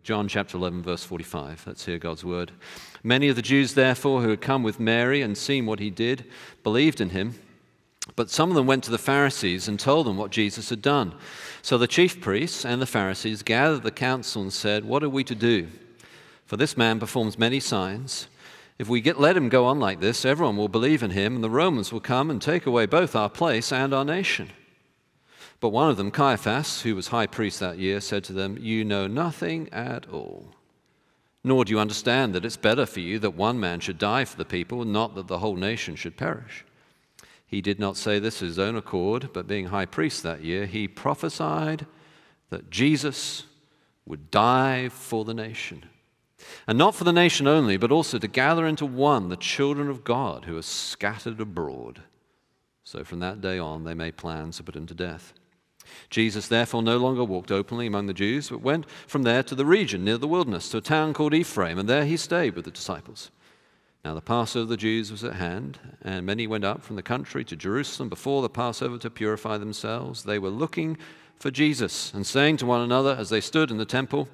John chapter 11, verse 45. Let's hear God's word. Many of the Jews, therefore, who had come with Mary and seen what he did, believed in him. But some of them went to the Pharisees and told them what Jesus had done. So the chief priests and the Pharisees gathered the council and said, "What are we to do? For this man performs many signs. If we let him go on like this, everyone will believe in him, and the Romans will come and take away both our place and our nation." But one of them, Caiaphas, who was high priest that year, said to them, "You know nothing at all, nor do you understand that it's better for you that one man should die for the people, not that the whole nation should perish." He did not say this of his own accord, but being high priest that year, he prophesied that Jesus would die for the nation. And not for the nation only, but also to gather into one the children of God who are scattered abroad. So from that day on, they made plans to put him to death. Jesus therefore no longer walked openly among the Jews, but went from there to the region near the wilderness, to a town called Ephraim, and there he stayed with the disciples. Now the Passover of the Jews was at hand, and many went up from the country to Jerusalem before the Passover to purify themselves. They were looking for Jesus, and saying to one another as they stood in the temple,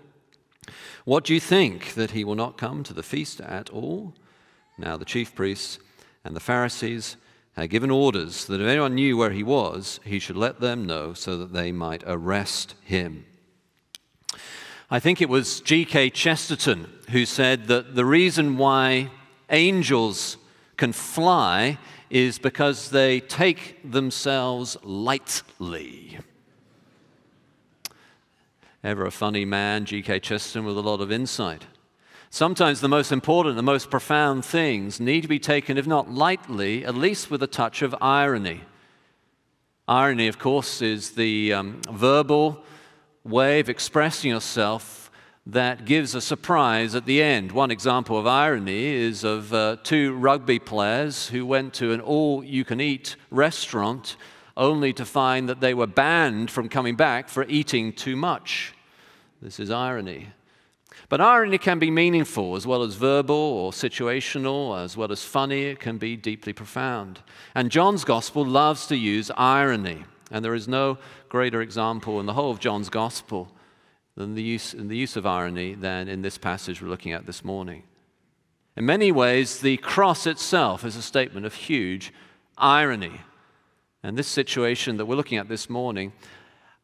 "What do you think, that he will not come to the feast at all?" Now the chief priests and the Pharisees had given orders that if anyone knew where he was, he should let them know so that they might arrest him. I think it was G.K. Chesterton who said that the reason why angels can fly is because they take themselves lightly. Ever a funny man, G.K. Chesterton, with a lot of insight. Sometimes the most important, the most profound things need to be taken, if not lightly, at least with a touch of irony. Irony, of course, is the verbal way of expressing yourself that gives a surprise at the end. One example of irony is of two rugby players who went to an all-you-can-eat restaurant only to find that they were banned from coming back for eating too much. This is irony. But irony can be meaningful as well as verbal or situational, as well as funny. It can be deeply profound. And John's gospel loves to use irony. And there is no greater example in the whole of John's gospel than the use of irony than in this passage we're looking at this morning. In many ways, the cross itself is a statement of huge irony. And this situation that we're looking at this morning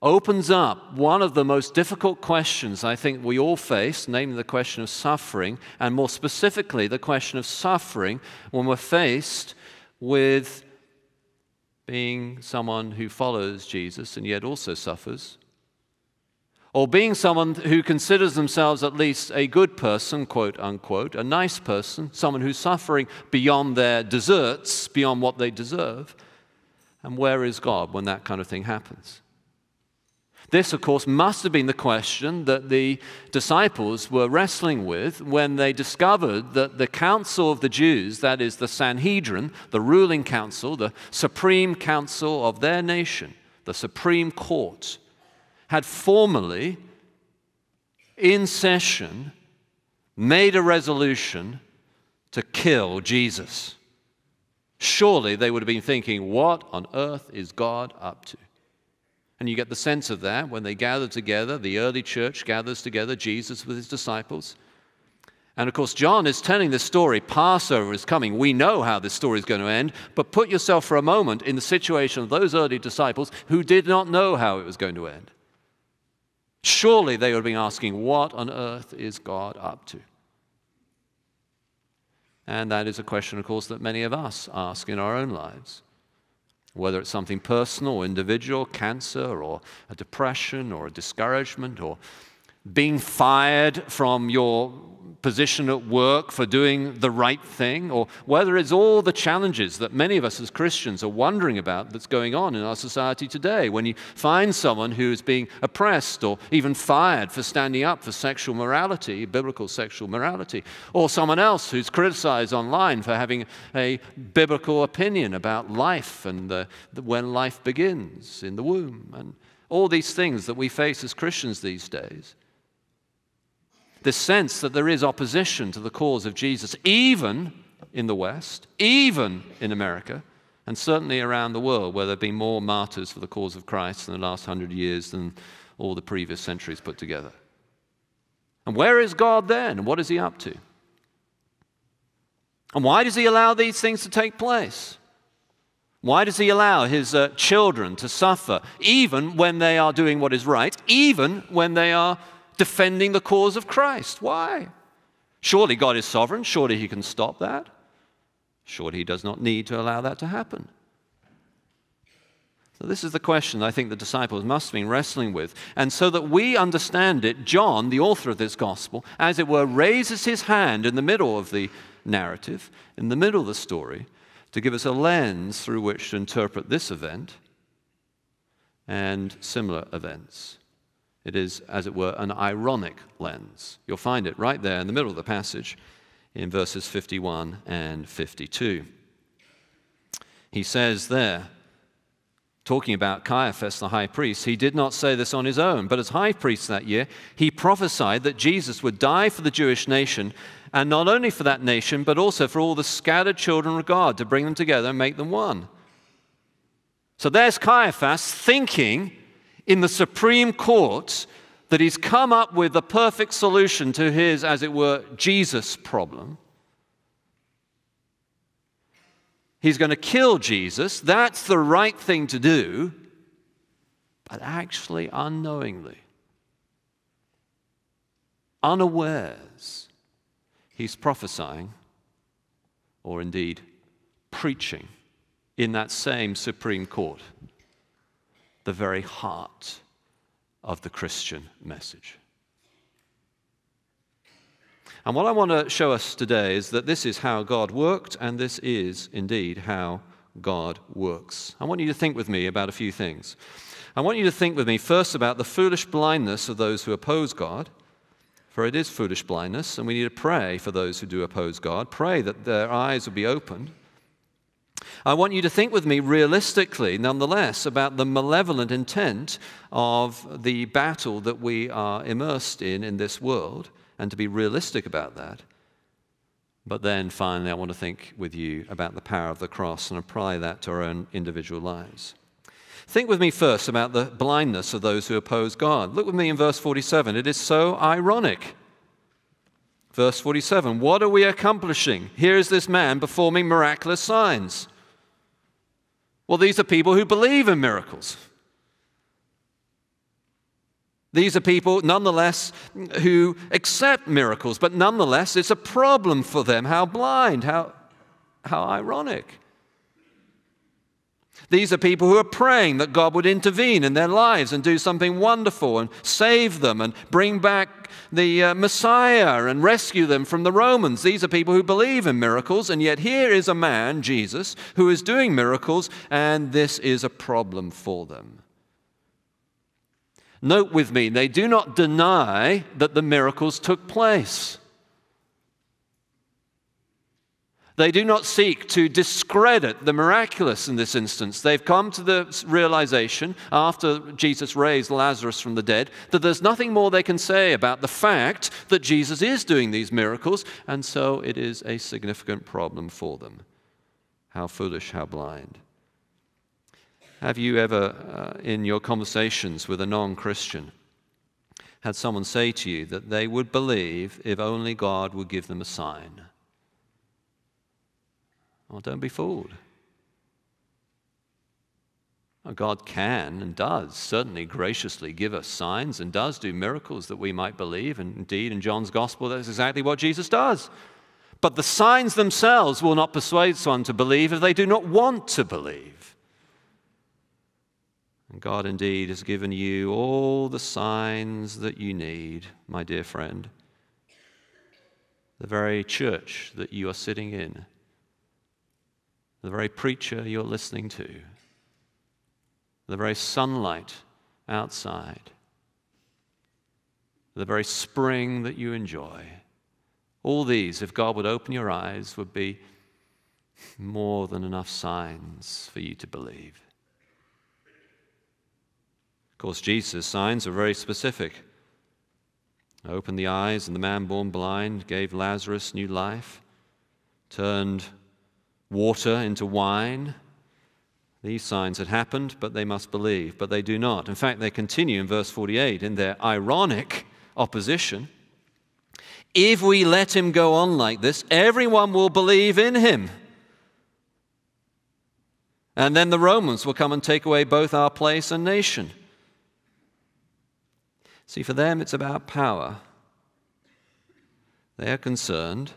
opens up one of the most difficult questions I think we all face, namely the question of suffering, and more specifically the question of suffering when we're faced with being someone who follows Jesus and yet also suffers, or being someone who considers themselves at least a good person, quote unquote, a nice person, someone who's suffering beyond their deserts, beyond what they deserve. And where is God when that kind of thing happens? This, of course, must have been the question that the disciples were wrestling with when they discovered that the council of the Jews, that is the Sanhedrin, the ruling council, the supreme council of their nation, the supreme court, had formally, in session, made a resolution to kill Jesus. Surely they would have been thinking, what on earth is God up to? And you get the sense of that when they gather together, the early church gathers together, Jesus with his disciples. And of course, John is telling this story. Passover is coming. We know how this story is going to end, but put yourself for a moment in the situation of those early disciples who did not know how it was going to end. Surely they would have been asking, what on earth is God up to? And that is a question, of course, that many of us ask in our own lives. Whether it's something personal or individual, cancer or a depression or a discouragement or being fired from your position at work for doing the right thing, or whether it's all the challenges that many of us as Christians are wondering about that's going on in our society today. When you find someone who is being oppressed or even fired for standing up for sexual morality, biblical sexual morality, or someone else who's criticized online for having a biblical opinion about life and when life begins in the womb, and all these things that we face as Christians these days. This sense that there is opposition to the cause of Jesus, even in the West, even in America, and certainly around the world, where there have been more martyrs for the cause of Christ in the last 100 years than all the previous centuries put together. And where is God then? And what is he up to? And why does he allow these things to take place? Why does he allow his children to suffer, even when they are doing what is right, even when they are defending the cause of Christ? Why? Surely God is sovereign. Surely he can stop that. Surely he does not need to allow that to happen. So this is the question I think the disciples must have been wrestling with. And so that we understand it, John, the author of this gospel, as it were, raises his hand in the middle of the narrative, in the middle of the story, to give us a lens through which to interpret this event and similar events. It is, as it were, an ironic lens. You'll find it right there in the middle of the passage in verses 51 and 52. He says there, talking about Caiaphas, the high priest, he did not say this on his own, but as high priest that year, he prophesied that Jesus would die for the Jewish nation, and not only for that nation, but also for all the scattered children of God, to bring them together and make them one. So there's Caiaphas thinking in the Supreme Court that he's come up with the perfect solution to his, as it were, Jesus problem. He's going to kill Jesus. That's the right thing to do. But actually, unknowingly, unawares, he's prophesying, or indeed preaching, in that same Supreme Court, the very heart of the Christian message. And what I want to show us today is that this is how God worked, and this is indeed how God works. I want you to think with me about a few things. I want you to think with me first about the foolish blindness of those who oppose God, for it is foolish blindness, and we need to pray for those who do oppose God. Pray that their eyes will be opened. I want you to think with me realistically, nonetheless, about the malevolent intent of the battle that we are immersed in this world, and to be realistic about that. But then finally, I want to think with you about the power of the cross and apply that to our own individual lives. Think with me first about the blindness of those who oppose God. Look with me in verse 47. It is so ironic. Verse 47, what are we accomplishing? Here is this man performing miraculous signs. Well, these are people who believe in miracles. These are people, nonetheless, who accept miracles, but nonetheless, it's a problem for them. How blind, how ironic. These are people who are praying that God would intervene in their lives and do something wonderful and save them and bring back the Messiah and rescue them from the Romans. These are people who believe in miracles, and yet here is a man, Jesus, who is doing miracles, and this is a problem for them. Note with me, they do not deny that the miracles took place. They do not seek to discredit the miraculous in this instance. They've come to the realization, after Jesus raised Lazarus from the dead, that there's nothing more they can say about the fact that Jesus is doing these miracles, and so it is a significant problem for them. How foolish, how blind. Have you ever, in your conversations with a non-Christian, had someone say to you that they would believe if only God would give them a sign? Well, don't be fooled. Well, God can and does certainly graciously give us signs and does do miracles that we might believe. And indeed, in John's Gospel, that's exactly what Jesus does. But the signs themselves will not persuade someone to believe if they do not want to believe. And God indeed has given you all the signs that you need, my dear friend. The very church that you are sitting in, the very preacher you're listening to, the very sunlight outside, the very spring that you enjoy. All these, if God would open your eyes, would be more than enough signs for you to believe. Of course, Jesus' signs are very specific. Opened the eyes of the man born blind, gave Lazarus new life, turned water into wine. These signs had happened, but they must believe, but they do not. In fact, they continue in verse 48 in their ironic opposition. If we let him go on like this, everyone will believe in him. And then the Romans will come and take away both our place and nation. See, for them it's about power. They are concerned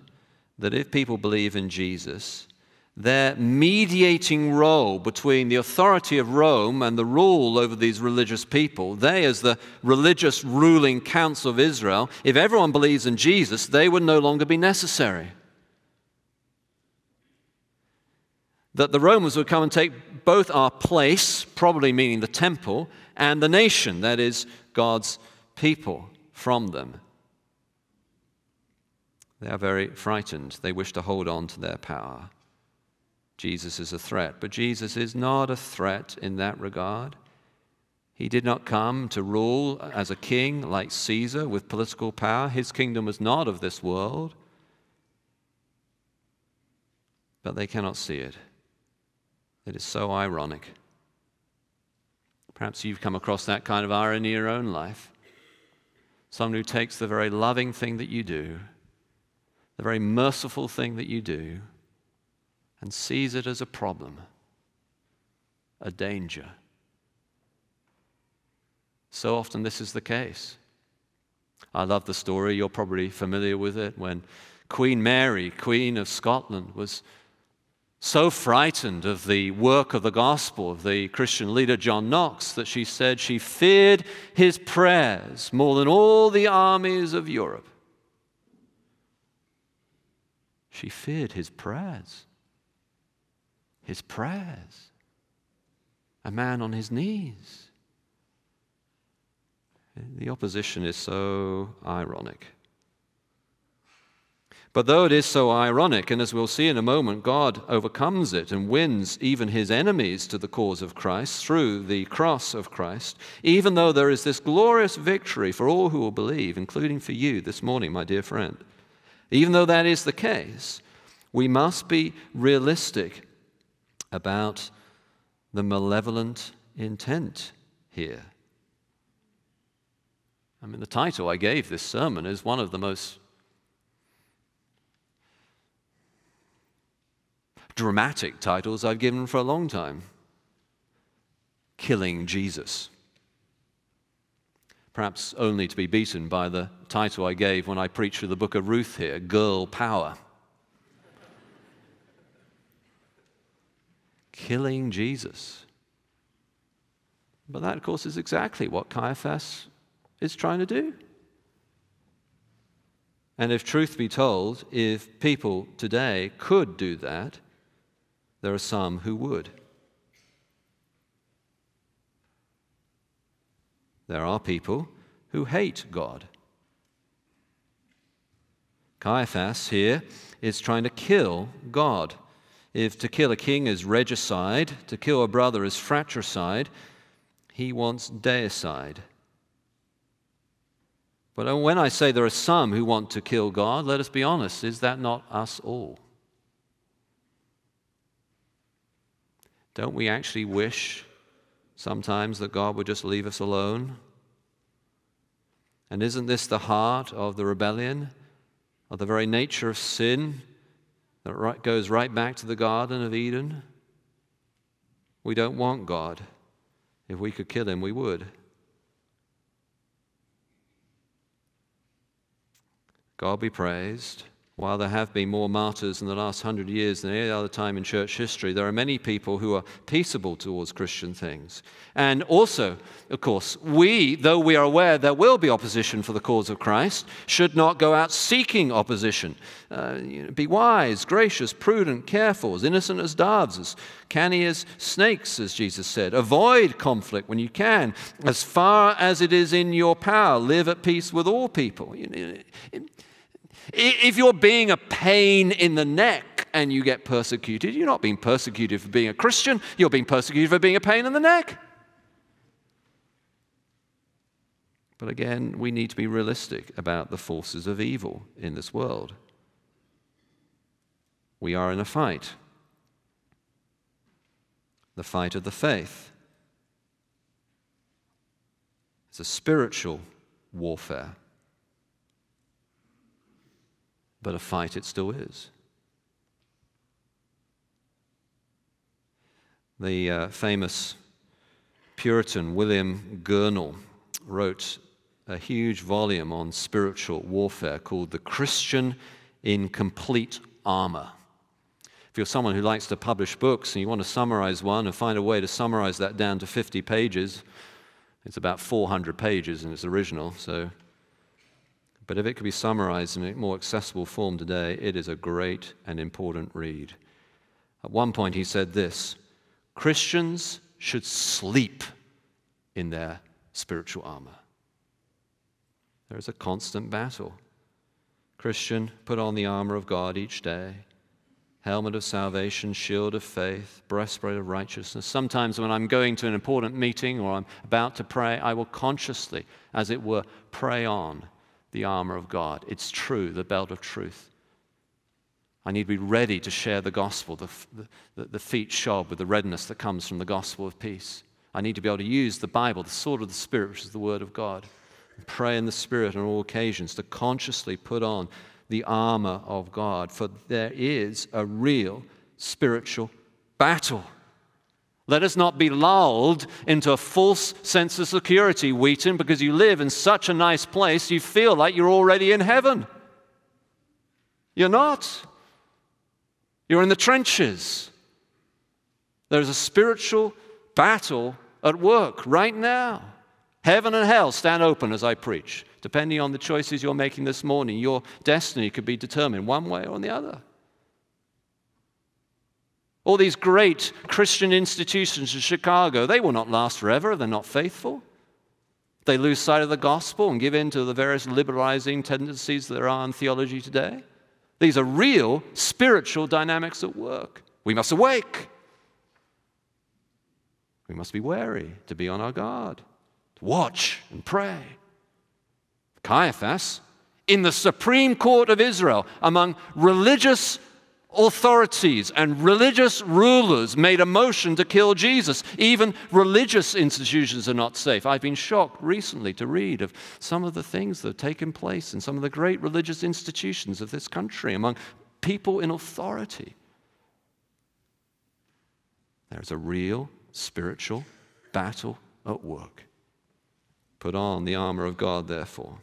that if people believe in Jesus, their mediating role between the authority of Rome and the rule over these religious people, they as the religious ruling council of Israel, if everyone believes in Jesus, they would no longer be necessary. That the Romans would come and take both our place, probably meaning the temple, and the nation, that is, God's people, from them. They are very frightened. They wish to hold on to their power. Jesus is a threat, but Jesus is not a threat in that regard. He did not come to rule as a king like Caesar with political power. His kingdom was not of this world. But they cannot see it. It is so ironic. Perhaps you've come across that kind of irony in your own life. Someone who takes the very loving thing that you do, the very merciful thing that you do, and sees it as a problem, a danger. So often this is the case. I love the story, you're probably familiar with it, when Queen Mary, Queen of Scotland, was so frightened of the work of the gospel of the Christian leader John Knox that she said she feared his prayers more than all the armies of Europe. She feared his prayers. His prayers. A man on his knees. The opposition is so ironic. But though it is so ironic, and as we'll see in a moment, God overcomes it and wins even his enemies to the cause of Christ through the cross of Christ, even though there is this glorious victory for all who will believe, including for you this morning, my dear friend, even though that is the case, we must be realistic about the malevolent intent here. I mean, the title I gave this sermon is one of the most dramatic titles I've given for a long time. Killing Jesus. Perhaps only to be beaten by the title I gave when I preached through the book of Ruth here, Girl Power. Killing Jesus. But that, of course, is exactly what Caiaphas is trying to do. And if truth be told, if people today could do that, there are some who would. There are people who hate God. Caiaphas here is trying to kill God. If to kill a king is regicide, to kill a brother is fratricide, he wants deicide. But when I say there are some who want to kill God, let us be honest, is that not us all? Don't we actually wish sometimes that God would just leave us alone? And isn't this the heart of the rebellion, of the very nature of sin that goes right back to the Garden of Eden? We don't want God. If we could kill him, we would. God be praised. While there have been more martyrs in the last 100 years than any other time in church history, there are many people who are peaceable towards Christian things. And also, of course, we, though we are aware there will be opposition for the cause of Christ, should not go out seeking opposition. Be wise, gracious, prudent, careful, as innocent as doves, as canny as snakes, as Jesus said. Avoid conflict when you can. As far as it is in your power, live at peace with all people. If you're being a pain in the neck and you get persecuted, you're not being persecuted for being a Christian, you're being persecuted for being a pain in the neck. But again, we need to be realistic about the forces of evil in this world. We are in a fight. The fight of the faith. It's a spiritual warfare. but a fight it still is. The famous Puritan William Gurnall wrote a huge volume on spiritual warfare called The Christian in Complete Armor. If you're someone who likes to publish books and you want to summarize one and find a way to summarize that down to 50 pages, it's about 400 pages in its original, but if it could be summarized in a more accessible form today, it is a great and important read. At one point he said this: Christians should sleep in their spiritual armor. There is a constant battle. Christian, put on the armor of God each day, helmet of salvation, shield of faith, breastplate of righteousness. Sometimes when I'm going to an important meeting or I'm about to pray, I will consciously, as it were, pray on the armor of God. It's true, the belt of truth. I need to be ready to share the gospel, the feet shod with the readiness that comes from the gospel of peace. I need to be able to use the Bible, the sword of the Spirit, which is the word of God, and pray in the Spirit on all occasions, to consciously put on the armor of God, for there is a real spiritual battle. Let us not be lulled into a false sense of security, Wheaton, because you live in such a nice place, you feel like you're already in heaven. You're not. You're in the trenches. There's a spiritual battle at work right now. Heaven and hell stand open as I preach. Depending on the choices you're making this morning, your destiny could be determined one way or the other. All these great Christian institutions in Chicago, they will not last forever. They're not faithful. They lose sight of the gospel and give in to the various liberalizing tendencies that there are in theology today. These are real spiritual dynamics at work. We must awake. We must be wary, to be on our guard, to watch and pray. Caiaphas, in the Supreme Court of Israel, among religious authorities and religious rulers, made a motion to kill Jesus. Even religious institutions are not safe. I've been shocked recently to read of some of the things that have taken place in some of the great religious institutions of this country among people in authority. There's a real spiritual battle at work. Put on the armor of God, therefore.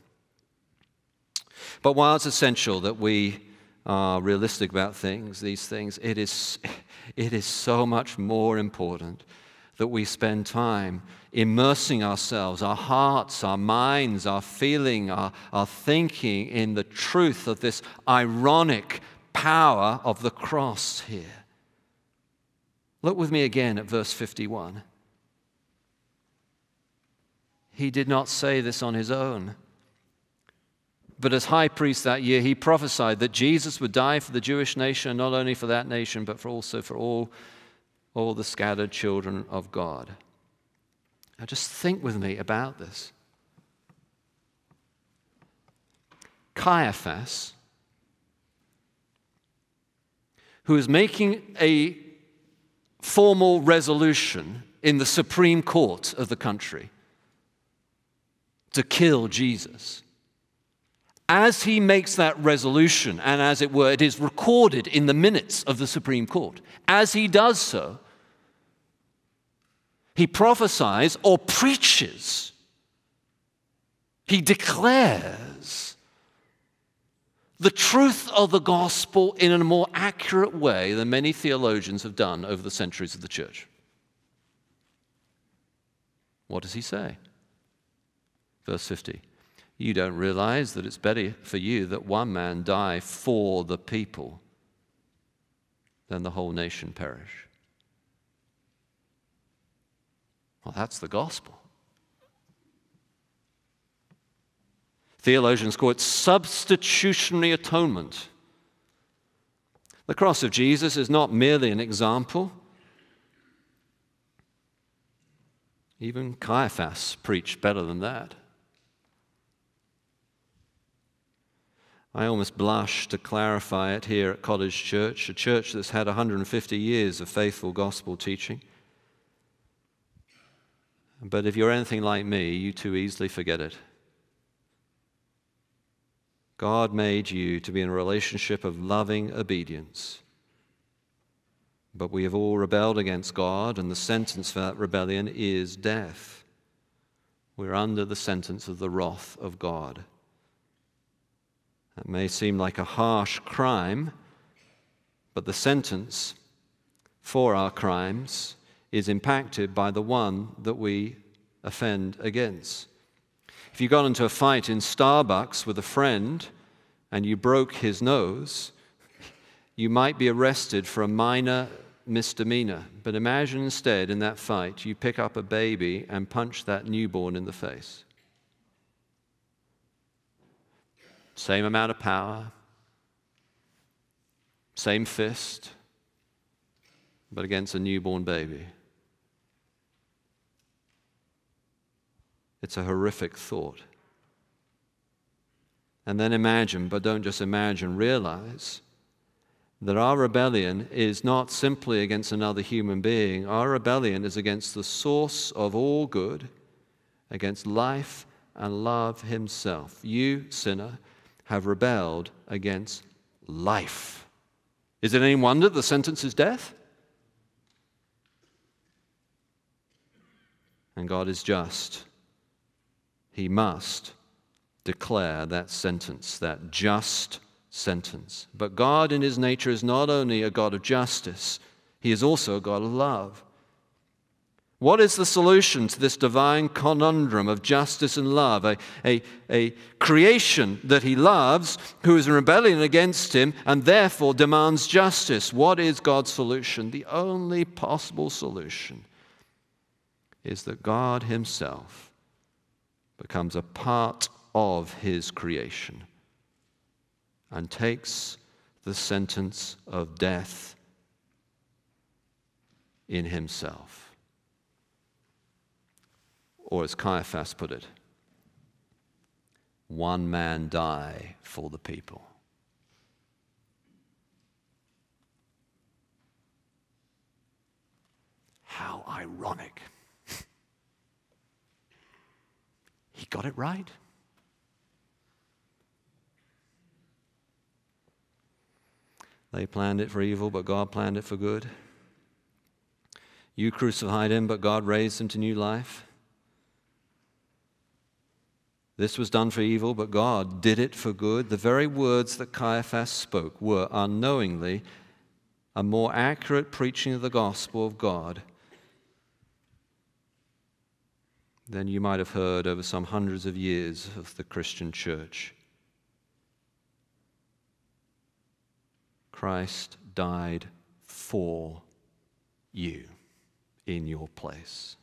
But while it's essential that we are realistic about these things, it is so much more important that we spend time immersing ourselves, our hearts, our minds, our feeling, our thinking in the truth of this ironic power of the cross here. Look with me again at verse 51. He did not say this on his own. But as high priest that year, he prophesied that Jesus would die for the Jewish nation, not only for that nation, but also for all the scattered children of God. Now just think with me about this. Caiaphas, who is making a formal resolution in the Supreme Court of the country to kill Jesus, as he makes that resolution, and as it were, it is recorded in the minutes of the Supreme Court, as he does so, he prophesies or preaches, he declares the truth of the gospel in a more accurate way than many theologians have done over the centuries of the church. What does he say? Verse 50. You don't realize that it's better for you that one man die for the people than the whole nation perish. Well, that's the gospel. Theologians call it substitutionary atonement. The cross of Jesus is not merely an example. Even Caiaphas preached better than that. I almost blush to clarify it here at Cottage Church, a church that's had 150 years of faithful gospel teaching. But if you're anything like me, you too easily forget it. God made you to be in a relationship of loving obedience. But we have all rebelled against God, and the sentence for that rebellion is death. We're under the sentence of the wrath of God. That may seem like a harsh crime, but the sentence for our crimes is impacted by the one that we offend against. If you got into a fight in Starbucks with a friend and you broke his nose, you might be arrested for a minor misdemeanor. But imagine instead in that fight you pick up a baby and punch that newborn in the face. Same amount of power, same fist, but against a newborn baby. It's a horrific thought. And then imagine, but don't just imagine, realize that our rebellion is not simply against another human being. Our rebellion is against the source of all good, against life and love himself. You, sinner, have rebelled against life. Is it any wonder the sentence is death? And God is just. He must declare that sentence, that just sentence. But God in his nature is not only a God of justice, he is also a God of love. What is the solution to this divine conundrum of justice and love? A creation that he loves, who is in rebellion against him and therefore demands justice. What is God's solution? The only possible solution is that God himself becomes a part of his creation and takes the sentence of death in himself. Or as Caiaphas put it, one man die for the people. How ironic. He got it right. They planned it for evil, but God planned it for good. You crucified him, but God raised him to new life. This was done for evil, but God did it for good. The very words that Caiaphas spoke were unknowingly a more accurate preaching of the gospel of God than you might have heard over some hundreds of years of the Christian church. Christ died for you in your place.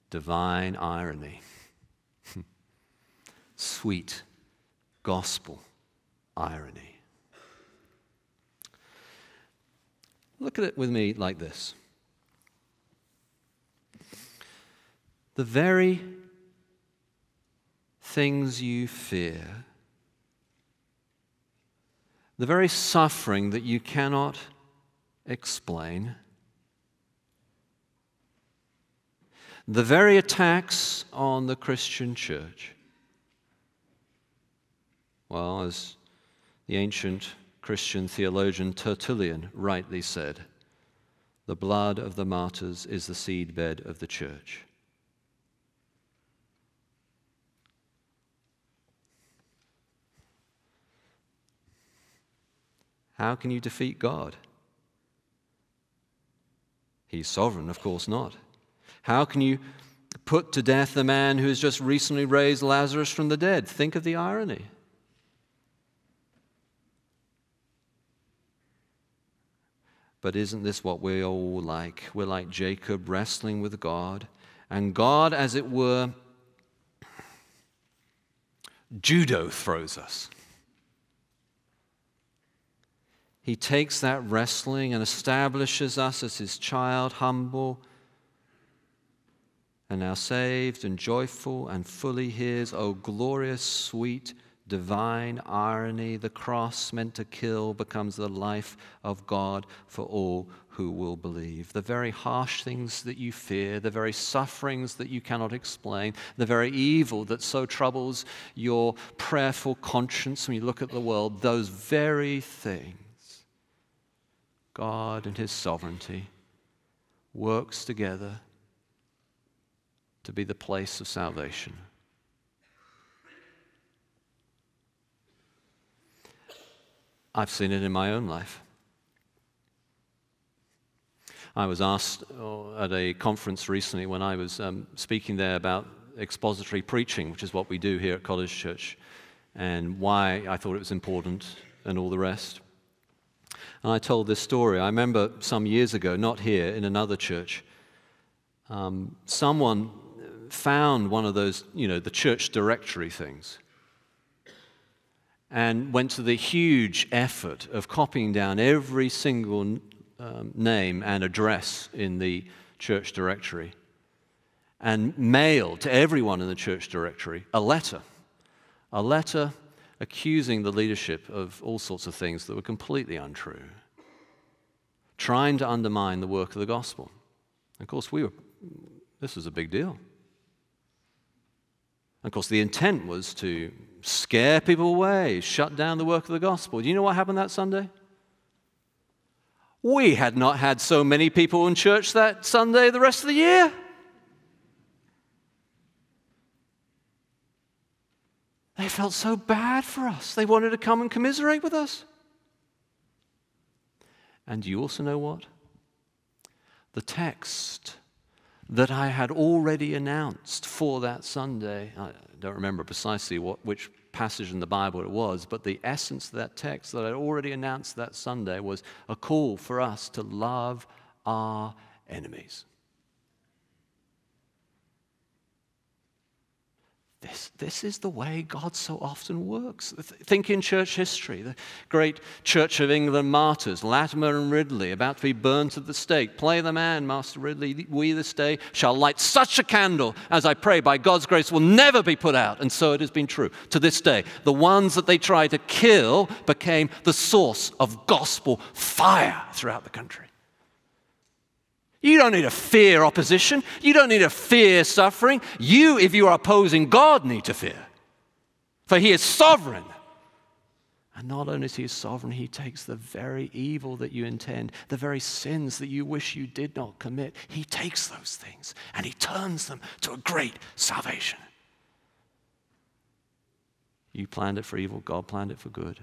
Divine irony. Sweet gospel irony. Look at it with me like this. The very things you fear, the very suffering that you cannot explain, the very attacks on the Christian church, well, as the ancient Christian theologian Tertullian rightly said, the blood of the martyrs is the seedbed of the church. How can you defeat God? He's sovereign, of course not. How can you put to death the man who has just recently raised Lazarus from the dead? Think of the irony. But isn't this what we're all like? We're like Jacob wrestling with God, and God, as it were, judo throws us. He takes that wrestling and establishes us as his child, humble and now saved and joyful and fully his. Oh, glorious, sweet, divine irony. The cross meant to kill becomes the life of God for all who will believe. The very harsh things that you fear, the very sufferings that you cannot explain, the very evil that so troubles your prayerful conscience when you look at the world, those very things, God in His sovereignty works together to be the place of salvation. I've seen it in my own life. I was asked at a conference recently when I was speaking there about expository preaching, which is what we do here at College Church, and why I thought it was important and all the rest. And I told this story. I remember some years ago, not here, in another church, someone found one of those, the church directory things, and went to the huge effort of copying down every single name and address in the church directory and mailed to everyone in the church directory a letter accusing the leadership of all sorts of things that were completely untrue, trying to undermine the work of the gospel. Of course, this was a big deal. Of course, the intent was to scare people away, shut down the work of the gospel. Do you know what happened that Sunday? We had not had so many people in church that Sunday the rest of the year. They felt so bad for us. They wanted to come and commiserate with us. And you also know what? The text that I had already announced for that Sunday, I don't remember precisely which passage in the Bible it was, but the essence of that text that I already announced that Sunday was a call for us to love our enemies. This is the way God so often works. Think in church history, the great Church of England martyrs, Latimer and Ridley, about to be burned at the stake. Play the man, Master Ridley, we this day shall light such a candle as I pray by God's grace will never be put out. And so it has been true to this day. The ones that they tried to kill became the source of gospel fire throughout the country. You don't need to fear opposition. You don't need to fear suffering. You, if you are opposing God, need to fear. For He is sovereign. And not only is He sovereign, He takes the very evil that you intend, the very sins that you wish you did not commit. He takes those things and He turns them to a great salvation. You planned it for evil. God planned it for good.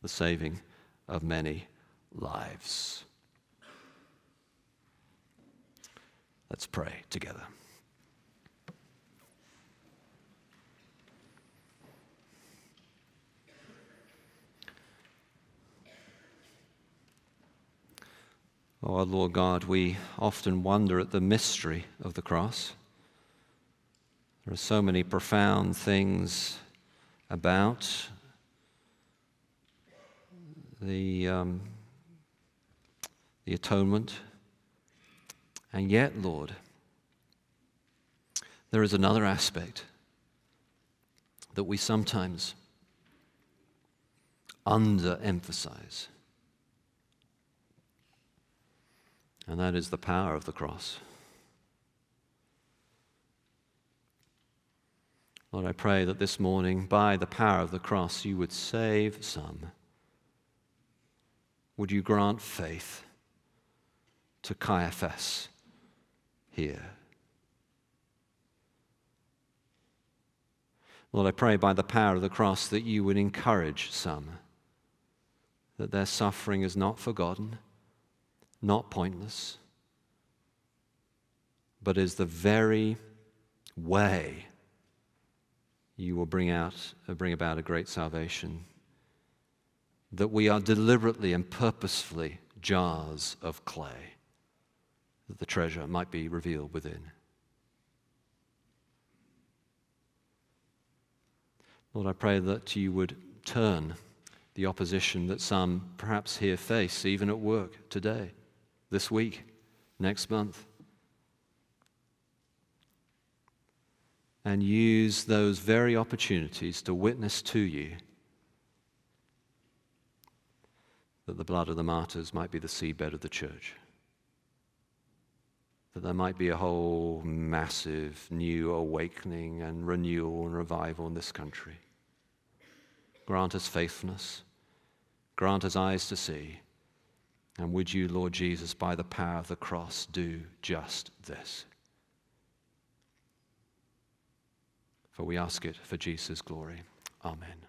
The saving of many lives. Let's pray together. Oh, our Lord God, we often wonder at the mystery of the cross. There are so many profound things about the atonement. And yet, Lord, there is another aspect that we sometimes underemphasize, and that is the power of the cross. Lord, I pray that this morning, by the power of the cross, you would save some. Would you grant faith to Caiaphas here? Lord, I pray by the power of the cross that you would encourage some, that their suffering is not forgotten, not pointless, but is the very way you will bring about a great salvation, that we are deliberately and purposefully jars of clay, that the treasure might be revealed within. Lord, I pray that you would turn the opposition that some perhaps here face, even at work today, this week, next month, and use those very opportunities to witness to you, that the blood of the martyrs might be the seedbed of the church, that there might be a whole massive new awakening and renewal and revival in this country. Grant us faithfulness, grant us eyes to see, and would you, Lord Jesus, by the power of the cross, do just this? For we ask it for Jesus' glory. Amen.